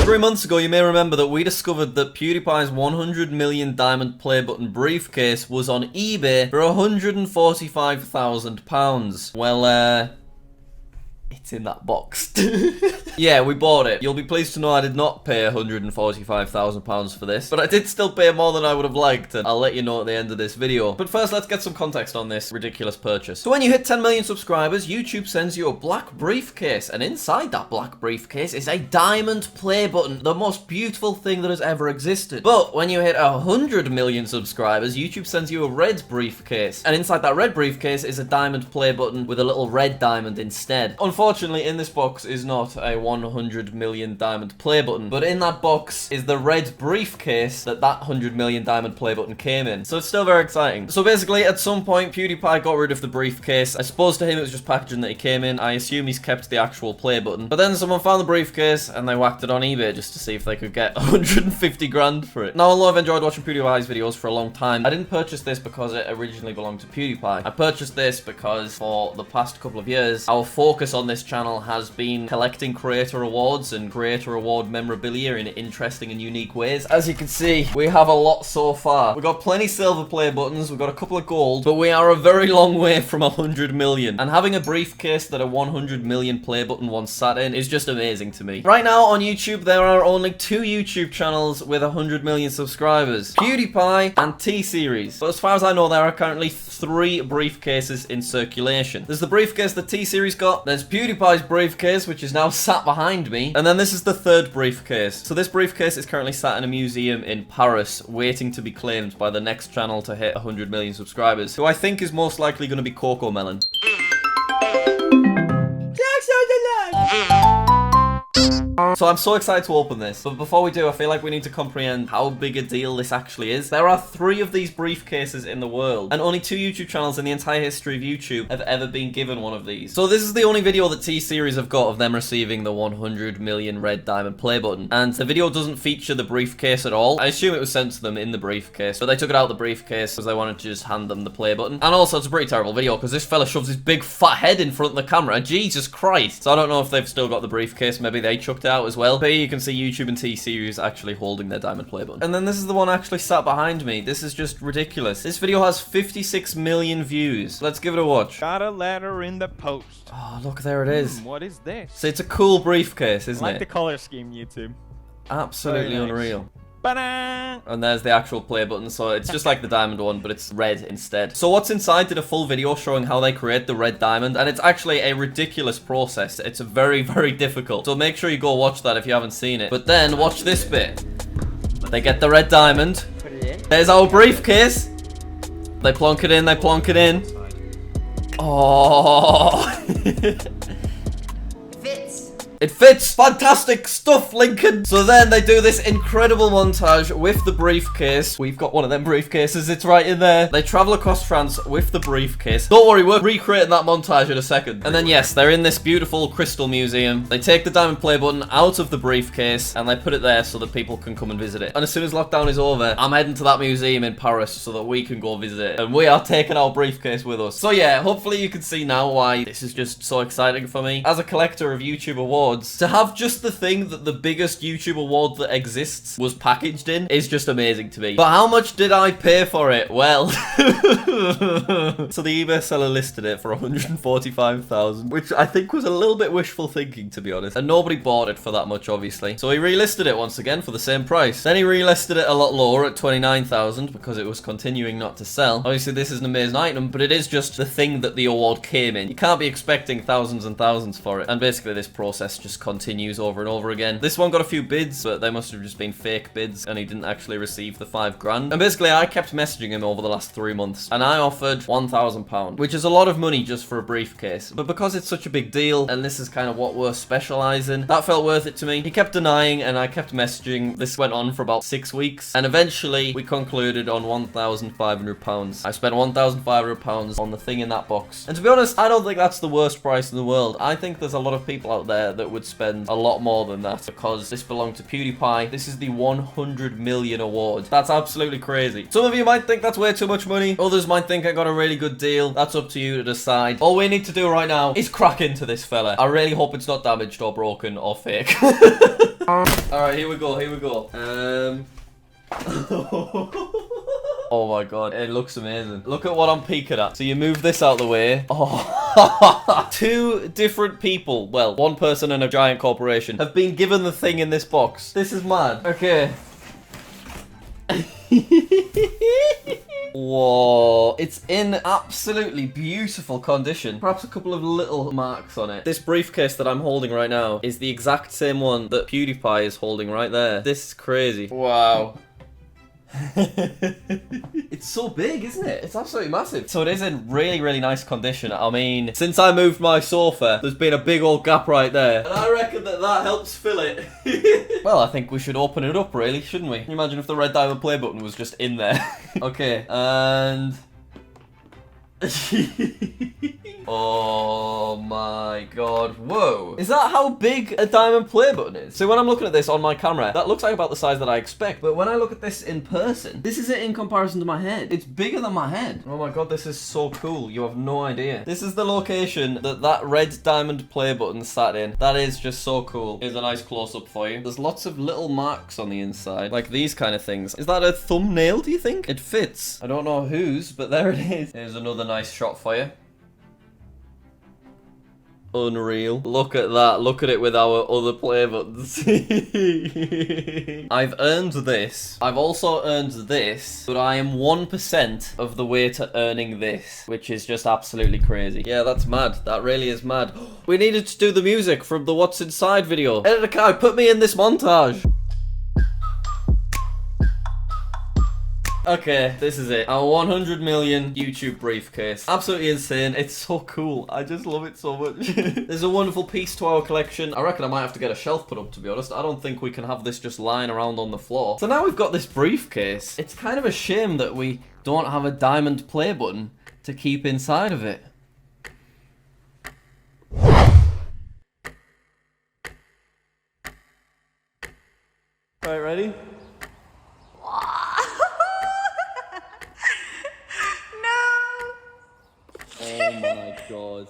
3 months ago, you may remember that we discovered that PewDiePie's 100 million diamond play button briefcase was on eBay for £145,000. Well, it's in that box. Yeah, we bought it. You'll be pleased to know I did not pay £145,000 for this, but I did still pay more than I would have liked, and I'll let you know at the end of this video. But first, let's get some context on this ridiculous purchase. So when you hit 10 million subscribers, YouTube sends you a black briefcase, and inside that black briefcase is a diamond play button, the most beautiful thing that has ever existed. But when you hit 100 million subscribers, YouTube sends you a red briefcase, and inside that red briefcase is a diamond play button with a little red diamond instead. Unfortunately, in this box is not a 100 million diamond play button, but in that box is the red briefcase that 100 million diamond play button came in. So it's still very exciting. So basically, at some point, PewDiePie got rid of the briefcase. I suppose to him it was just packaging that he came in. I assume he's kept the actual play button. But then someone found the briefcase and they whacked it on eBay just to see if they could get 150 grand for it. Now, although I've enjoyed watching PewDiePie's videos for a long time, I didn't purchase this because it originally belonged to PewDiePie. I purchased this because for the past couple of years, our focus on this channel has been collecting creator awards and creator award memorabilia in interesting and unique ways. As you can see, we have a lot so far. We've got plenty silver play buttons, we've got a couple of gold, but we are a very long way from 100 million. And having a briefcase that a 100 million play button once sat in is just amazing to me. Right now on YouTube, there are only 2 YouTube channels with 100 million subscribers: PewDiePie and T-Series. But as far as I know, there are currently 3 briefcases in circulation. There's the briefcase that T-Series got, there's PewDiePie's briefcase, which is now sat behind me, and then this is the 3rd briefcase. So this briefcase is currently sat in a museum in Paris, waiting to be claimed by the next channel to hit 100 million subscribers, who I think is most likely going to be Coco Melon. So I'm so excited to open this, but before we do, I feel like we need to comprehend how big a deal this actually is. There are 3 of these briefcases in the world, and only 2 YouTube channels in the entire history of YouTube have ever been given one of these. So this is the only video that T-Series have got of them receiving the 100 million red diamond play button, and the video doesn't feature the briefcase at all. I assume it was sent to them in the briefcase, but they took it out of the briefcase because they wanted to just hand them the play button. And also, it's a pretty terrible video because this fella shoves his big fat head in front of the camera. Jesus Christ. So I don't know if they've still got the briefcase. Maybe they chucked it out as well. But here you can see YouTube and T-Series actually holding their diamond play button. And then this is the one actually sat behind me. This is just ridiculous. This video has 56 million views. Let's give it a watch. Got a letter in the post. Oh, look, there it is. What is this? So it's a cool briefcase, isn't it? I like the color scheme, YouTube. Absolutely Very nice. Unreal. Ba-da! And there's the actual play button, so it's just like the diamond one, but it's red instead. So what's inside did a full video showing how they create the red diamond, and it's actually a ridiculous process. It's very, very difficult. So make sure you go watch that if you haven't seen it. But then watch this bit. They get the red diamond. Put it in. There's our briefcase. They plonk it in, they plonk it in. Oh. It fits! Fantastic stuff, Lincoln! So then they do this incredible montage with the briefcase. We've got one of them briefcases, it's right in there. They travel across France with the briefcase. Don't worry, we're recreating that montage in a second. And then yes, they're in this beautiful crystal museum. They take the diamond play button out of the briefcase and they put it there so that people can come and visit it. And as soon as lockdown is over, I'm heading to that museum in Paris so that we can go visit it. And we are taking our briefcase with us. So yeah, hopefully you can see now why this is just so exciting for me. As a collector of YouTube awards, to have just the thing that the biggest YouTube award that exists was packaged in is just amazing to me. But how much did I pay for it? Well, so the eBay seller listed it for 145,000, which I think was a little bit wishful thinking, to be honest. And nobody bought it for that much, obviously. So he relisted it once again for the same price. Then he relisted it a lot lower at 29,000 because it was continuing not to sell. Obviously, this is an amazing item, but it is just the thing that the award came in. You can't be expecting thousands and thousands for it. And basically, this process just continues over and over again. This one got a few bids, but they must have just been fake bids, and he didn't actually receive the 5 grand. And basically, I kept messaging him over the last 3 months, and I offered £1,000, which is a lot of money just for a briefcase. But because it's such a big deal, and this is kind of what we're specialising, that felt worth it to me. He kept denying, and I kept messaging. This went on for about 6 weeks, and eventually, we concluded on £1,500. I spent £1,500 on the thing in that box. And to be honest, I don't think that's the worst price in the world. I think there's a lot of people out there that would spend a lot more than that because this belonged to PewDiePie. This is the 100 million award. That's absolutely crazy. Some of you might think that's way too much money. Others might think I got a really good deal. That's up to you to decide. All we need to do right now is crack into this fella. I really hope it's not damaged or broken or fake. Alright, here we go. Oh my god, it looks amazing. Look at what I'm peeking at. So you move this out of the way. Oh. 2 different people, well, 1 person and a giant corporation, have been given the thing in this box. This is mad. Okay. Whoa, it's in absolutely beautiful condition. Perhaps a couple of little marks on it. This briefcase that I'm holding right now is the exact same one that Pewdiepie is holding right there. This is crazy. Wow. It's so big, isn't it? It's absolutely massive. So it is in really, really nice condition. I mean, since I moved my sofa, there's been a big old gap right there. And I reckon that helps fill it. Well, I think we should open it up, really, shouldn't we? Can you imagine if the red diamond play button was just in there? Okay, and... Oh my god, whoa. Is that how big a diamond play button is? So when I'm looking at this on my camera, that looks like about the size that I expect. But when I look at this in person, this is it in comparison to my head. It's bigger than my head. Oh my god, this is so cool. You have no idea. This is the location that red diamond play button sat in. That is just so cool. Here's a nice close-up for you. There's lots of little marks on the inside, like these kind of things. Is that a thumbnail, do you think? It fits. I don't know whose, but there it is. Here's another nice shot for you. Unreal. Look at that. Look at it with our other play buttons. I've earned this. I've also earned this, but I am 1% of the way to earning this, which is just absolutely crazy. Yeah, that's mad. That really is mad. We needed to do the music from the What's Inside video. Editor Kai, put me in this montage. Okay, this is it. Our 100 million YouTube briefcase. Absolutely insane. It's so cool. I just love it so much. There's a wonderful piece to our collection. I reckon I might have to get a shelf put up, to be honest. I don't think we can have this just lying around on the floor. So now we've got this briefcase. It's kind of a shame that we don't have a diamond play button to keep inside of it. Right, ready? Oh my god.